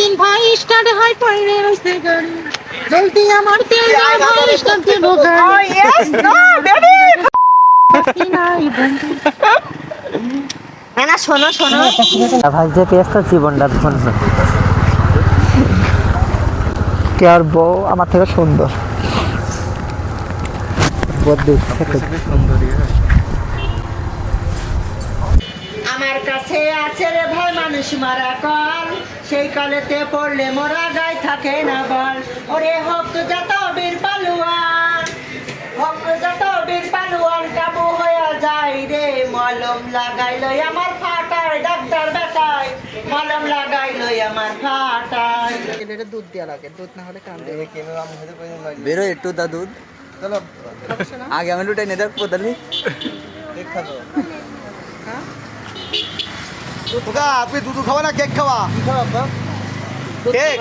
দিন ভাই স্টার্ট হয় পয়রে রইছে গাড়ি জলদি আমার তেল দাও ভাই স্টার্ট দেবো গাড়ি ইয়েস নো বেবি না শোনো শোনো ভাই যে পেয়েছে জীবনটা ধন্য কে আর বউ আমার থেকে সুন্দর আমার কাছে আছে রে ভাই মানুষ মারা কল সেই কালেতে পড়লে মোরা গায়ে থাকে না বল ওরে হক যত বীর পালুয়ান হক যত বীর পালুয়ান কাবু হয়ে যায় রে মলম লাগাইলো আমার ফাটায় ডাক্তার বেটায় মলম লাগাইলো আমার ফাটায় এটা দুধ দেয়া লাগে দুধ না হলে কান দেবে বেরো একটু দা দুধ চলো আগে আমি লুটাই নে দেখ পোদালি দেখা দাও ওগা আপনি দুধ খাওয়া না কেক খাওয়া কেক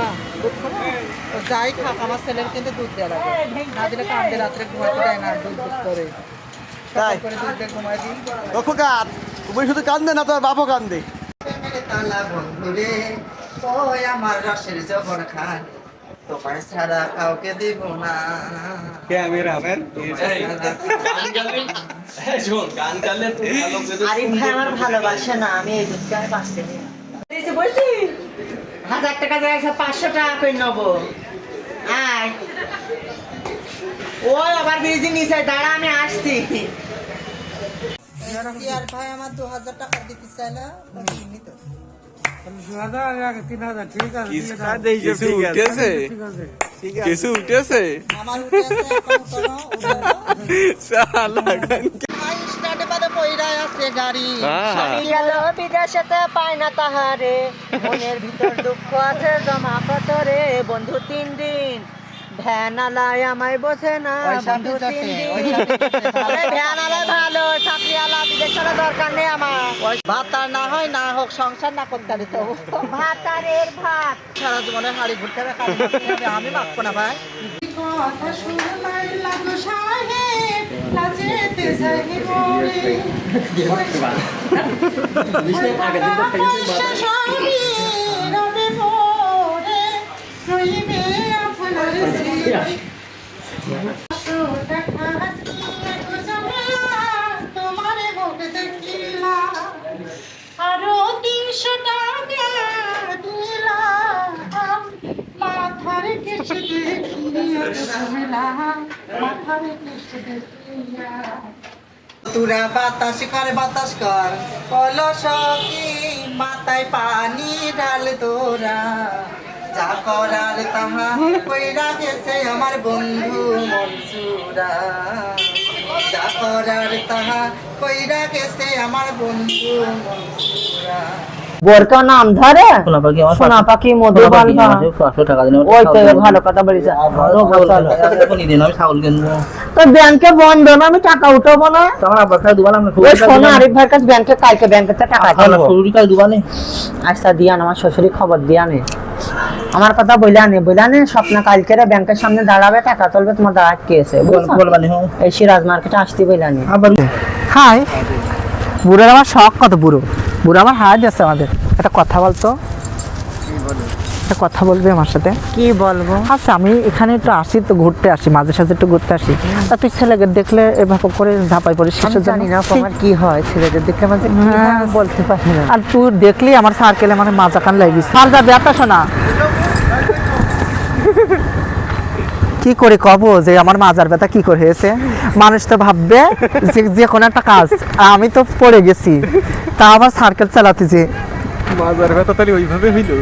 যাই খাক আমার ছেলের কিন্তু দুধ দেওয়া লাগে না দিলে কান্দে রাত্রে ঘুমাতে দেয় না দুধ দুধ করে তাই করে দুধ দিয়ে ঘুমাই দিই খোকা তুমি শুধু কান্দে না তোর বাপও কান্দে তালা বন্ধুরে ওই আমার রসের জবর খান তোমার ছাড়া কাউকে দিব না আরে ভাই আমার ভালোবাসে না আমি এই দুধ গায়ে পাচ্ছি বলছি 1000 টাকা জায়গা 500 টাকা করে নেবো আয় ওই আবার বিজি নিচে দাঁড়া আমি আসছি আর ভাই আমার 2000 টাকা দিতে চাই না কিছু উঠেছে আমার উঠেছে এখন কোনো স্টার্টে বাদে পয়রায় আছে গাড়ি স্বামী গেল বিদেশেতে পায় না তাহারে মনের ভিতর দুঃখ আছে জমা কত রে বন্ধু 3 দিন ভ্যানালায় আমায় বসে না বন্ধু 3 দিন ভ্যানালায় ভালো চাকরিওয়ালা বিদেশের দরকার নেই আমার ভাত আর না হয় না হোক সংসার না করতে পারি তো ভাত আর এর ভাত সারা জীবনে হাড়ি ঘুরতে হবে আমি মাখবো না ভাই কথা শুনলাই লাগো সাহেব লাজেতে যাই মোরে স্বামী রবে মোরে রইবে আপনার স্মৃতি তোমারে হোক দেখিলা আরো 300 টাকা দিলাম মাথার কেশ দেখিয়া মাথার কেশ দেখিয়া তুরা বাতাস কর কলস কি মাথায় পানি ঢাল তোরা যা করার তাহা কইরা গেছে আমার বন্ধু মনসুরা যা করার তাহা কইরা গেছে আমার বন্ধু মনসুরা বোরকা নাম ধরে সোনা পাখি মধু বান্ধা ওই তো ভালো কথা বলিস তো ব্যাংকে বন্ধ না আমি টাকা উঠাবো না শোনো আরিফ ভাইয়ের কাছে ব্যাংকে কালকে ব্যাংকে টাকা আচ্ছা দিয়া আমার শ্বশুরি খবর দিয়া নে আমার কথা বইলা নে স্বপ্ন কালকে ব্যাংকের সামনে দাঁড়াবে টাকা তুলবে তোমার দাঁড়া কে আছে এই সিরাজ মার্কেটে আসতে বইলা নে হাই বুড়োর আমার শখ কত বুড়ো আমার হাত যাচ্ছে আমাদের একটা কথা বলতো একটা কথা বলবি আমার সাথে কি বলবো আচ্ছা আমি এখানে একটু আসি তো ঘুরতে আসি মাঝে সাঝে একটু ঘুরতে আসি তা তুই ছেলেকে দেখলে এভাবে করে ঝাঁপাই পড়িস জানি না তোমার কি হয় ছেলেদের দেখলে আমাদের বলতে পারি না আর তুই দেখলি আমার সার্কেলে মানে মাজা কান লাগিস আর যা ব্যাপার শোনা কি করে কব যে আমার মাজার ব্যথা কি করে হয়েছে মানুষ তো ভাববে যে কোনো একটা কাজ আমি তো পড়ে গেছি তা আবার সার্কেল চালাতে যে মাজার ব্যথা তাহলে ওইভাবে হইলো